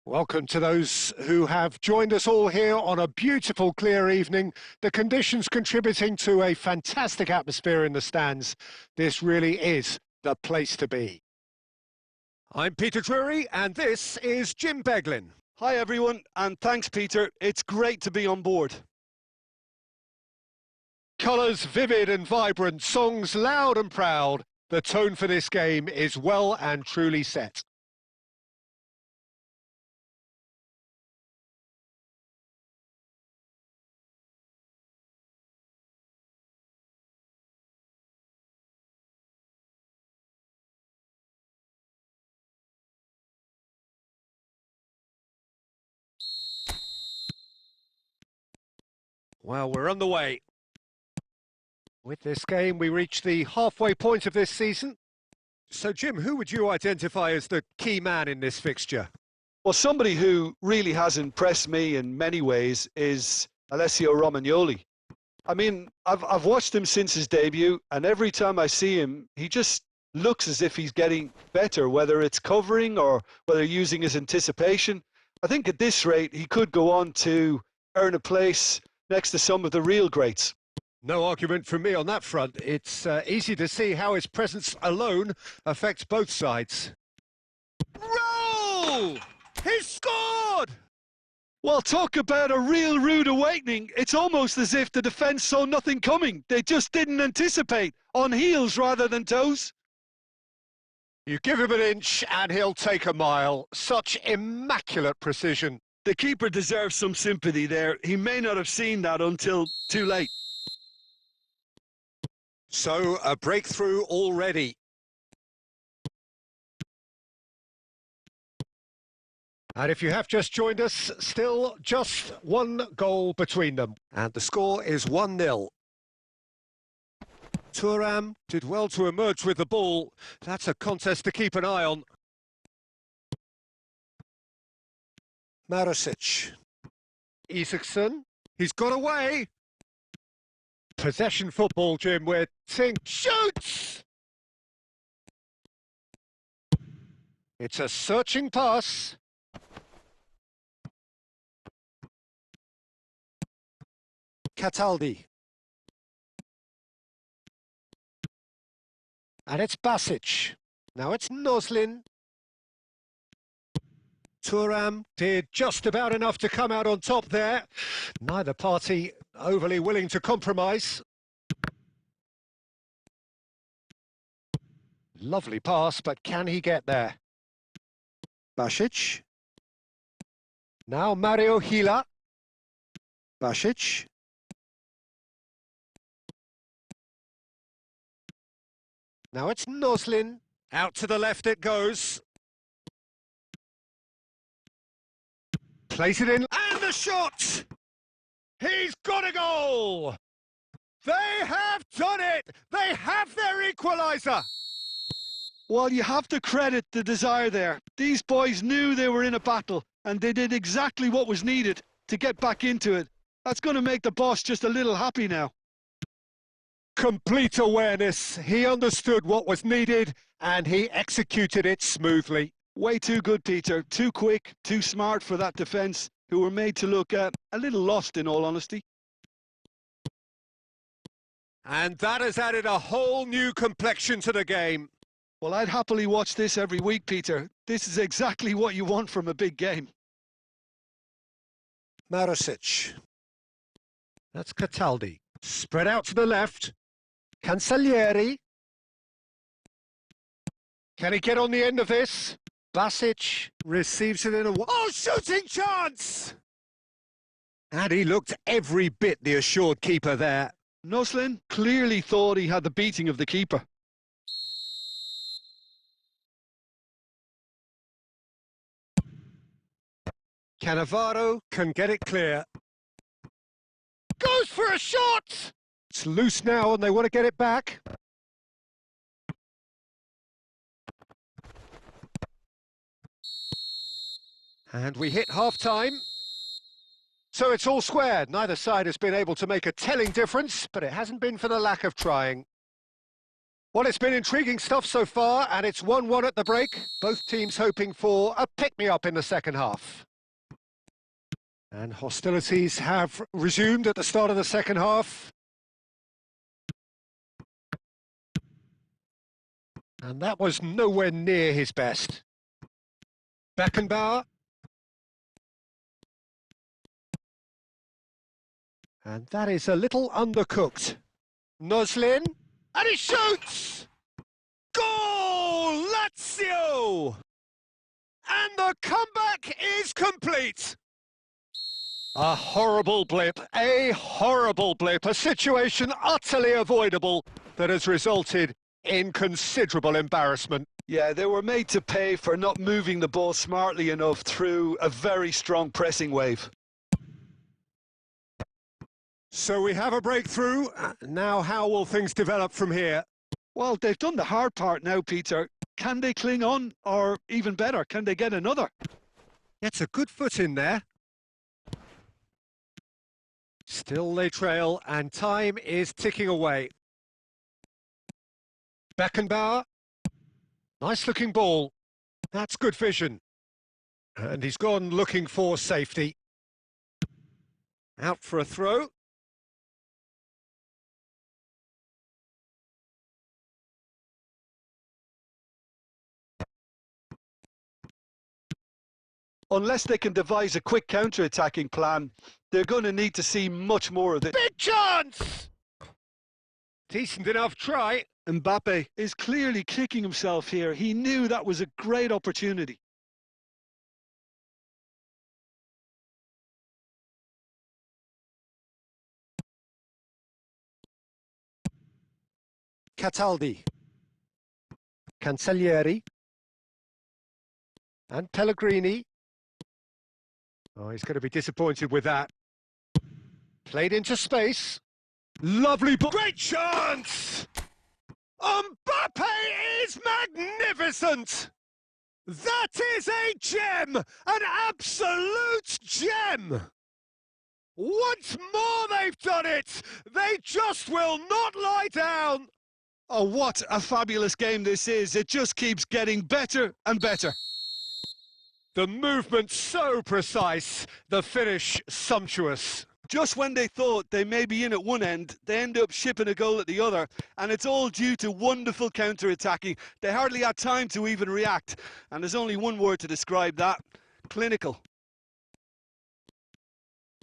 Welcome to those who have joined us all here on a beautiful, clear evening. The conditions contributing to a fantastic atmosphere in the stands. This really is the place to be. I'm Peter Drury, and this is Jim Beglin. Hi everyone, and thanks Peter. It's great to be on board. Colours vivid and vibrant, songs loud and proud. The tone for this game is well and truly set. Well, we're on the way. With this game, we reach the halfway point of this season. So, Jim, who would you identify as the key man in this fixture? Well, somebody who really has impressed me in many ways is Alessio Romagnoli. I mean, I've watched him since his debut, and every time I see him, he just looks as if he's getting better, whether it's covering or whether using his anticipation. I think at this rate, he could go on to earn a place next to some of the real greats. No argument from me on that front. It's easy to see how his presence alone affects both sides. Roll! He's scored! Well, talk about a real rude awakening. It's almost as if the defence saw nothing coming. They just didn't anticipate, on heels rather than toes. You give him an inch and he'll take a mile. Such immaculate precision. The keeper deserves some sympathy there. He may not have seen that until too late. So, a breakthrough already. And if you have just joined us, still just one goal between them. And the score is 1-0. Thuram did well to emerge with the ball. That's a contest to keep an eye on. Marusic. Isaacson. He's got away. Possession football, Jim. We're seeing shoots! It's a searching pass. Cataldi. And it's Basic. Now it's Noslin. Thuram did just about enough to come out on top there. Neither party overly willing to compromise. Lovely pass, but can he get there? Basic. Now Mario Hila. Basic. Now it's Noslin. Out to the left it goes. Place it in, and the shot! He's got a goal! They have done it! They have their equaliser! Well, you have to credit the desire there. These boys knew they were in a battle, and they did exactly what was needed to get back into it. That's going to make the boss just a little happy now. Complete awareness. He understood what was needed, and he executed it smoothly. Way too good, Peter. Too quick, too smart for that defence, who were made to look a little lost, in all honesty. And that has added a whole new complexion to the game. Well, I'd happily watch this every week, Peter. This is exactly what you want from a big game. Marusic. That's Cataldi. Spread out to the left. Cancellieri. Can he get on the end of this? Basic receives it in a... Oh, shooting chance! And he looked every bit the assured keeper there. Noslin clearly thought he had the beating of the keeper. Cannavaro can get it clear. Goes for a shot! It's loose now and they want to get it back. And we hit half-time. So it's all squared. Neither side has been able to make a telling difference, but it hasn't been for the lack of trying. Well, it's been intriguing stuff so far, and it's 1-1 at the break. Both teams hoping for a pick-me-up in the second half. And hostilities have resumed at the start of the second half. And that was nowhere near his best. Beckenbauer. And that is a little undercooked. Noslin. And he shoots! Goal! Lazio! And the comeback is complete. A horrible blip, a situation utterly avoidable that has resulted in considerable embarrassment. Yeah, they were made to pay for not moving the ball smartly enough through a very strong pressing wave. So we have a breakthrough. Now how will things develop from here? Well, they've done the hard part now, Peter. Can they cling on? Or even better, can they get another? Gets a good foot in there. Still they trail and time is ticking away. Beckenbauer. Nice looking ball. That's good vision. And he's gone looking for safety. Out for a throw. Unless they can devise a quick counter-attacking plan, they're going to need to see much more of it. Big chance! Decent enough try. Mbappe is clearly kicking himself here. He knew that was a great opportunity. Cataldi. Cancellieri. And Pellegrini. Oh, he's going to be disappointed with that. Played into space. Lovely ball. Great chance! Mbappe is magnificent! That is a gem! An absolute gem! Once more they've done it! They just will not lie down! Oh, what a fabulous game this is. It just keeps getting better and better. The movement so precise, the finish sumptuous. Just when they thought they may be in at one end, they end up shipping a goal at the other, and it's all due to wonderful counter-attacking. They hardly had time to even react, and there's only one word to describe that: clinical.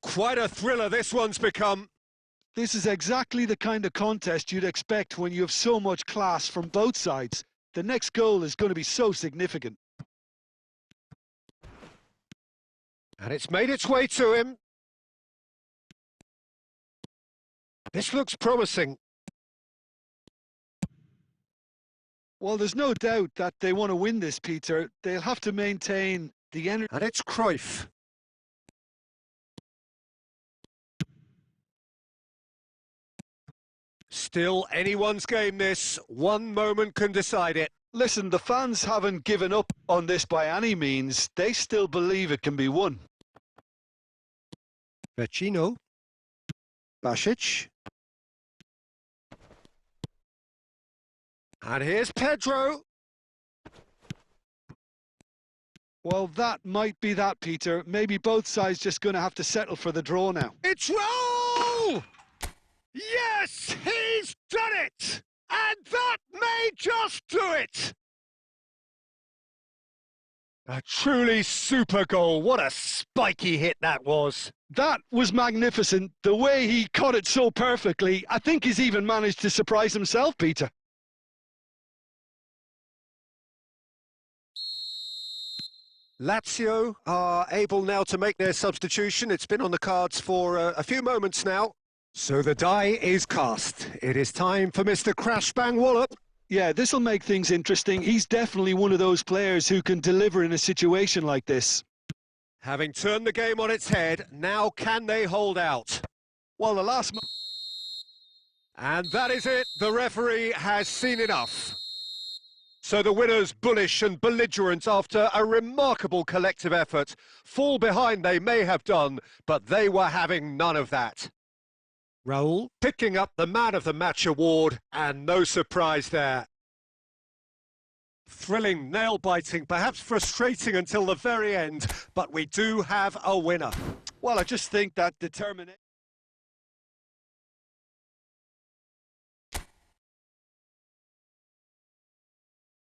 Quite a thriller this one's become. This is exactly the kind of contest you'd expect when you have so much class from both sides. The next goal is going to be so significant. And it's made its way to him. This looks promising. Well, there's no doubt that they want to win this, Peter. They'll have to maintain the energy. And it's Cruyff. Still anyone's game this. One moment can decide it. Listen, the fans haven't given up on this by any means. They still believe it can be won. Vecino. Basic. And here's Pedro. Well, that might be that, Peter. Maybe both sides just going to have to settle for the draw now. It's roll! Yes, he's done it! And that may just do it! A truly super goal. What a spiky hit that was. That was magnificent. The way he caught it so perfectly, I think he's even managed to surprise himself, Peter. Lazio are able now to make their substitution. It's been on the cards for a few moments now. So the die is cast. It is time for Mr. Crash Bang Wallop. Yeah, this will make things interesting. He's definitely one of those players who can deliver in a situation like this. Having turned the game on its head, now can they hold out? Well, the last... And that is it. The referee has seen enough. So the winners, bullish and belligerent after a remarkable collective effort. Fall behind they may have done, but they were having none of that. Raul picking up the Man of the Match award, and no surprise there. Thrilling, nail-biting, perhaps frustrating until the very end, but we do have a winner. Well, I just think that determination.